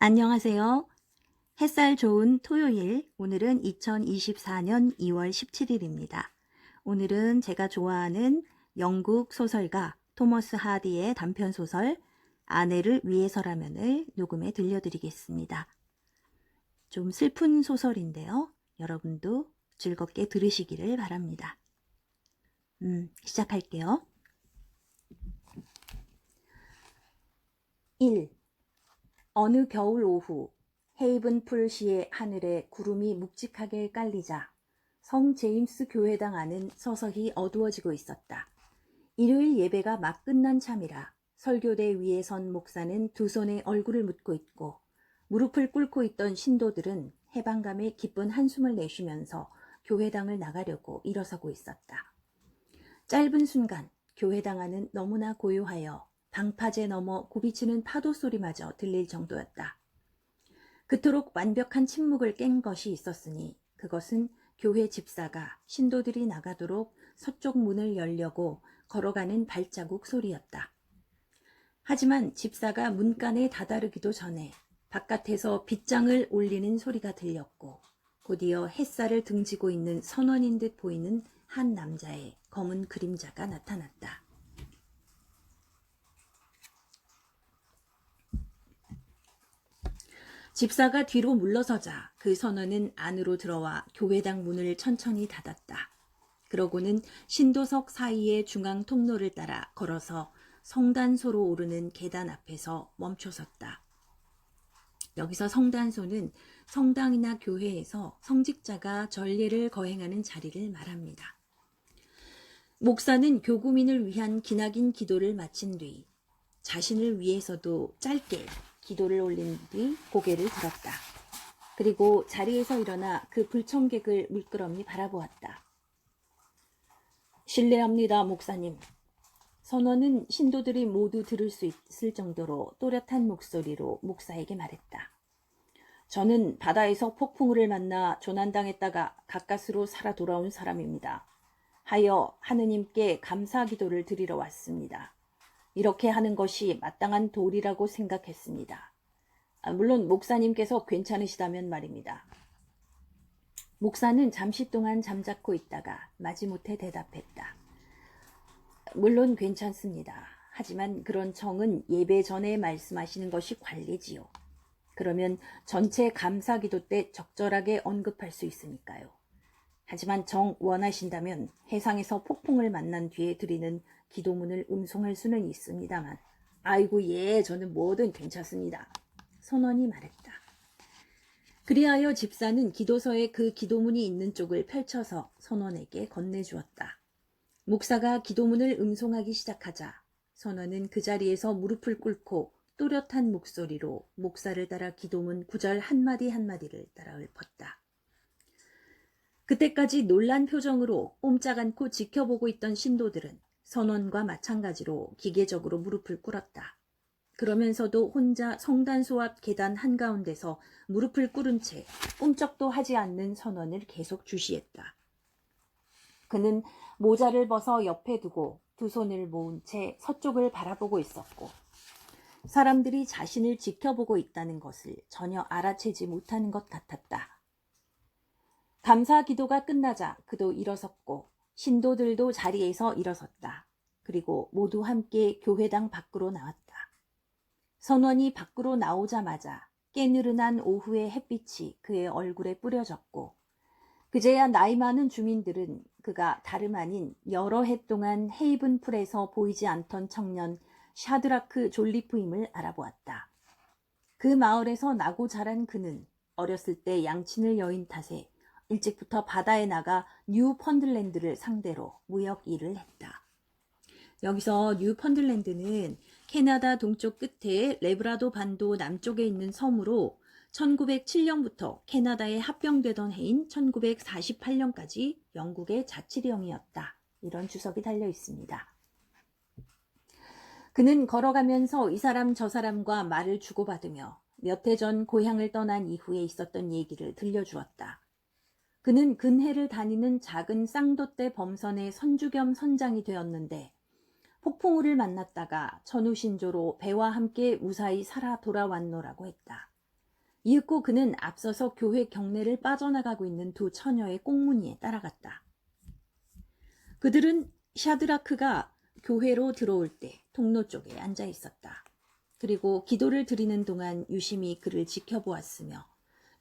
안녕하세요. 햇살 좋은 토요일, 오늘은 2024년 2월 17일입니다. 오늘은 제가 좋아하는 영국 소설가 토머스 하디의 단편소설 아내를 위해서라면을 녹음해 들려드리겠습니다. 좀 슬픈 소설인데요. 여러분도 즐겁게 들으시기를 바랍니다. 시작할게요. 1. 어느 겨울 오후 헤이븐풀시의 하늘에 구름이 묵직하게 깔리자 성 제임스 교회당 안은 서서히 어두워지고 있었다. 일요일 예배가 막 끝난 참이라 설교대 위에 선 목사는 두 손에 얼굴을 묻고 있고 무릎을 꿇고 있던 신도들은 해방감에 기쁜 한숨을 내쉬면서 교회당을 나가려고 일어서고 있었다. 짧은 순간 교회당 안은 너무나 고요하여 방파제 너머 굽이치는 파도 소리마저 들릴 정도였다. 그토록 완벽한 침묵을 깬 것이 있었으니 그것은 교회 집사가 신도들이 나가도록 서쪽 문을 열려고 걸어가는 발자국 소리였다. 하지만 집사가 문간에 다다르기도 전에 바깥에서 빗장을 올리는 소리가 들렸고 곧이어 햇살을 등지고 있는 선원인 듯 보이는 한 남자의 검은 그림자가 나타났다. 집사가 뒤로 물러서자 그 선원은 안으로 들어와 교회당 문을 천천히 닫았다. 그러고는 신도석 사이의 중앙 통로를 따라 걸어서 성단소로 오르는 계단 앞에서 멈춰섰다. 여기서 성단소는 성당이나 교회에서 성직자가 전례를 거행하는 자리를 말합니다. 목사는 교구민을 위한 기나긴 기도를 마친 뒤 자신을 위해서도 짧게 기도를 올린 뒤 고개를 들었다. 그리고 자리에서 일어나 그 불청객을 물끄러미 바라보았다. 실례합니다, 목사님. 선원은 신도들이 모두 들을 수 있을 정도로 또렷한 목소리로 목사에게 말했다. 저는 바다에서 폭풍우를 만나 조난당했다가 가까스로 살아 돌아온 사람입니다. 하여 하느님께 감사 기도를 드리러 왔습니다. 이렇게 하는 것이 마땅한 도리라고 생각했습니다. 물론 목사님께서 괜찮으시다면 말입니다. 목사는 잠시 동안 잠자코 있다가 마지못해 대답했다. 물론 괜찮습니다. 하지만 그런 청은 예배 전에 말씀하시는 것이 관례지요. 그러면 전체 감사기도 때 적절하게 언급할 수 있으니까요. 하지만 정 원하신다면 해상에서 폭풍을 만난 뒤에 드리는 기도문을 음송할 수는 있습니다만 아이고 예 저는 뭐든 괜찮습니다. 선원이 말했다. 그리하여 집사는 기도서에 그 기도문이 있는 쪽을 펼쳐서 선원에게 건네주었다. 목사가 기도문을 음송하기 시작하자 선원은 그 자리에서 무릎을 꿇고 또렷한 목소리로 목사를 따라 기도문 구절 한마디 한마디를 따라 읊었다. 그때까지 놀란 표정으로 꼼짝 않고 지켜보고 있던 신도들은 선원과 마찬가지로 기계적으로 무릎을 꿇었다. 그러면서도 혼자 성단소 앞 계단 한가운데서 무릎을 꿇은 채 꼼짝도 하지 않는 선원을 계속 주시했다. 그는 모자를 벗어 옆에 두고 두 손을 모은 채 서쪽을 바라보고 있었고 사람들이 자신을 지켜보고 있다는 것을 전혀 알아채지 못하는 것 같았다. 감사 기도가 끝나자 그도 일어섰고 신도들도 자리에서 일어섰다. 그리고 모두 함께 교회당 밖으로 나왔다. 선원이 밖으로 나오자마자 깨느른한 오후의 햇빛이 그의 얼굴에 뿌려졌고 그제야 나이 많은 주민들은 그가 다름 아닌 여러 해 동안 헤이븐풀에서 보이지 않던 청년 샤드라크 졸리프임을 알아보았다. 그 마을에서 나고 자란 그는 어렸을 때 양친을 여인 탓에 일찍부터 바다에 나가 뉴펀들랜드를 상대로 무역 일을 했다. 여기서 뉴펀들랜드는 캐나다 동쪽 끝에 레브라도 반도 남쪽에 있는 섬으로 1907년부터 캐나다에 합병되던 해인 1948년까지 영국의 자치령이었다. 이런 주석이 달려 있습니다. 그는 걸어가면서 이 사람 저 사람과 말을 주고받으며 몇 해 전 고향을 떠난 이후에 있었던 얘기를 들려주었다. 그는 근해를 다니는 작은 쌍돛대 범선의 선주 겸 선장이 되었는데 폭풍우를 만났다가 천우신조로 배와 함께 무사히 살아 돌아왔노라고 했다. 이윽고 그는 앞서서 교회 경내를 빠져나가고 있는 두 처녀의 꽁무니에 따라갔다. 그들은 샤드라크가 교회로 들어올 때 통로 쪽에 앉아 있었다. 그리고 기도를 드리는 동안 유심히 그를 지켜보았으며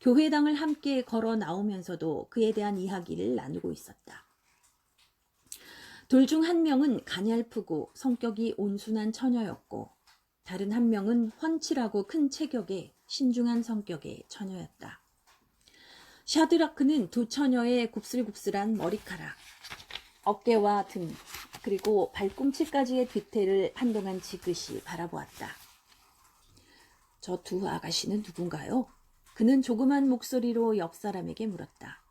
교회당을 함께 걸어 나오면서도 그에 대한 이야기를 나누고 있었다. 둘 중 한 명은 가냘프고 성격이 온순한 처녀였고 다른 한 명은 훤칠하고 큰 체격의 신중한 성격의 처녀였다. 샤드라크는 두 처녀의 곱슬곱슬한 머리카락, 어깨와 등, 그리고 발꿈치까지의 뒤태를 한동안 지그시 바라보았다. 저 두 아가씨는 누군가요? 그는 조그만 목소리로 옆 사람에게 물었다.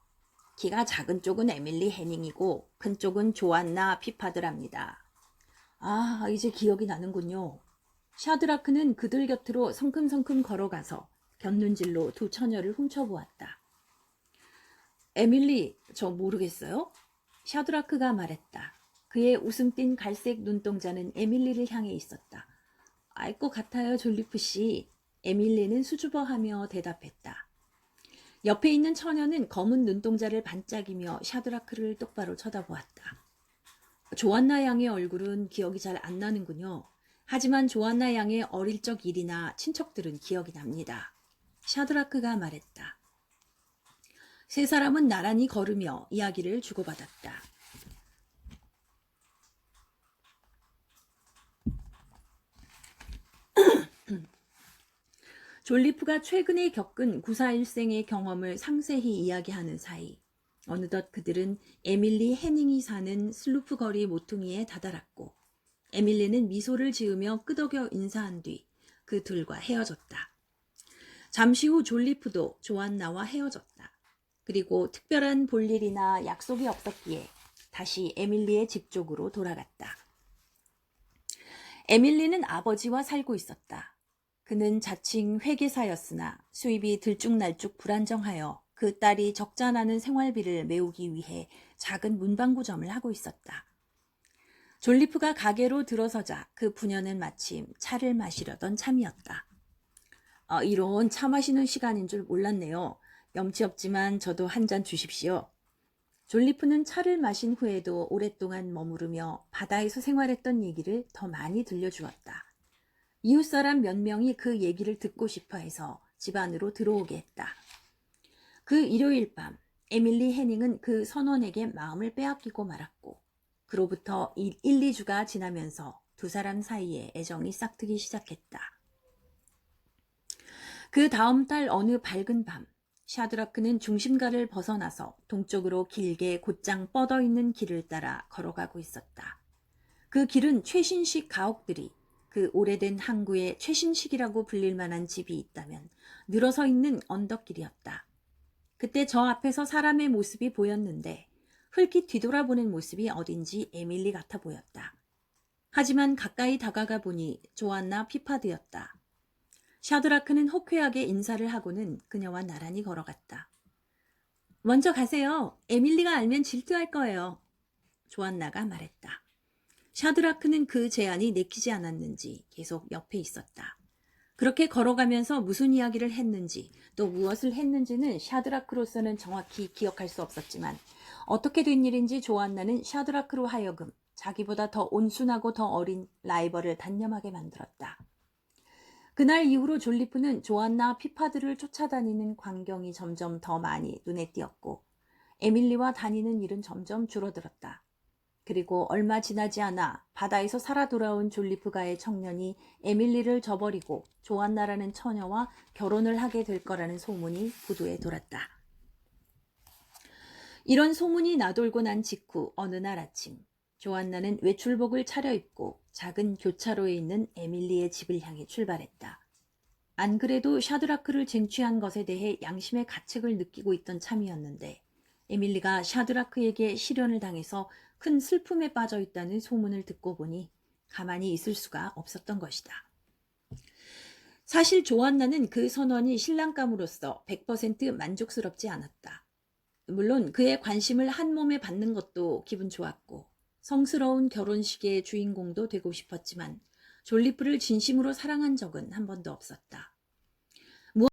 키가 작은 쪽은 에밀리 해닝이고 큰 쪽은 조안나 피파드랍니다. 아, 이제 기억이 나는군요. 샤드라크는 그들 곁으로 성큼성큼 걸어가서 곁눈질로 두 처녀를 훔쳐보았다. 에밀리, 저 모르겠어요? 샤드라크가 말했다. 그의 웃음 띤 갈색 눈동자는 에밀리를 향해 있었다. 알 것 같아요, 졸리프 씨. 에밀리는 수줍어하며 대답했다. 옆에 있는 처녀는 검은 눈동자를 반짝이며 샤드라크를 똑바로 쳐다보았다. 조안나 양의 얼굴은 기억이 잘 안 나는군요. 하지만 조안나 양의 어릴 적 일이나 친척들은 기억이 납니다. 샤드라크가 말했다. 세 사람은 나란히 걸으며 이야기를 주고받았다. 졸리프가 최근에 겪은 구사일생의 경험을 상세히 이야기하는 사이 어느덧 그들은 에밀리 해닝이 사는 슬루프 거리 모퉁이에 다다랐고 에밀리는 미소를 지으며 끄덕여 인사한 뒤 그 둘과 헤어졌다. 잠시 후 졸리프도 조안나와 헤어졌다. 그리고 특별한 볼일이나 약속이 없었기에 다시 에밀리의 집 쪽으로 돌아갔다. 에밀리는 아버지와 살고 있었다. 그는 자칭 회계사였으나 수입이 들쭉날쭉 불안정하여 그 딸이 적자나는 생활비를 메우기 위해 작은 문방구점을 하고 있었다. 졸리프가 가게로 들어서자 그 부녀는 마침 차를 마시려던 참이었다. 이런 차 마시는 시간인 줄 몰랐네요. 염치 없지만 저도 한 잔 주십시오. 졸리프는 차를 마신 후에도 오랫동안 머무르며 바다에서 생활했던 얘기를 더 많이 들려주었다. 이웃사람 몇 명이 그 얘기를 듣고 싶어 해서 집 안으로 들어오게 했다. 그 일요일 밤 에밀리 해닝은 그 선원에게 마음을 빼앗기고 말았고 그로부터 1-2주가 지나면서 두 사람 사이에 애정이 싹트기 시작했다. 그 다음 달 어느 밝은 밤 샤드라크는 중심가를 벗어나서 동쪽으로 길게 곧장 뻗어있는 길을 따라 걸어가고 있었다. 그 길은 최신식 가옥들이 그 오래된 항구의 최신식이라고 불릴 만한 집이 있다면 늘어서 있는 언덕길이었다. 그때 저 앞에서 사람의 모습이 보였는데 흘낏 뒤돌아보는 모습이 어딘지 에밀리 같아 보였다. 하지만 가까이 다가가 보니 조안나 피파드였다. 샤드라크는 호쾌하게 인사를 하고는 그녀와 나란히 걸어갔다. 먼저 가세요. 에밀리가 알면 질투할 거예요. 조안나가 말했다. 샤드라크는 그 제안이 내키지 않았는지 계속 옆에 있었다. 그렇게 걸어가면서 무슨 이야기를 했는지 또 무엇을 했는지는 샤드라크로서는 정확히 기억할 수 없었지만 어떻게 된 일인지 조안나는 샤드라크로 하여금 자기보다 더 온순하고 더 어린 라이벌을 단념하게 만들었다. 그날 이후로 졸리프는 조안나 피파드를 쫓아다니는 광경이 점점 더 많이 눈에 띄었고 에밀리와 다니는 일은 점점 줄어들었다. 그리고 얼마 지나지 않아 바다에서 살아 돌아온 졸리프가의 청년이 에밀리를 저버리고 조안나라는 처녀와 결혼을 하게 될 거라는 소문이 부두에 돌았다. 이런 소문이 나돌고 난 직후 어느 날 아침 조안나는 외출복을 차려입고 작은 교차로에 있는 에밀리의 집을 향해 출발했다. 안 그래도 샤드라크를 쟁취한 것에 대해 양심의 가책을 느끼고 있던 참이었는데 에밀리가 샤드라크에게 실연을 당해서 큰 슬픔에 빠져 있다는 소문을 듣고 보니 가만히 있을 수가 없었던 것이다. 사실 조안나는 그 선언이 신랑감으로서 100% 만족스럽지 않았다. 물론 그의 관심을 한 몸에 받는 것도 기분 좋았고 성스러운 결혼식의 주인공도 되고 싶었지만 졸리프를 진심으로 사랑한 적은 한 번도 없었다.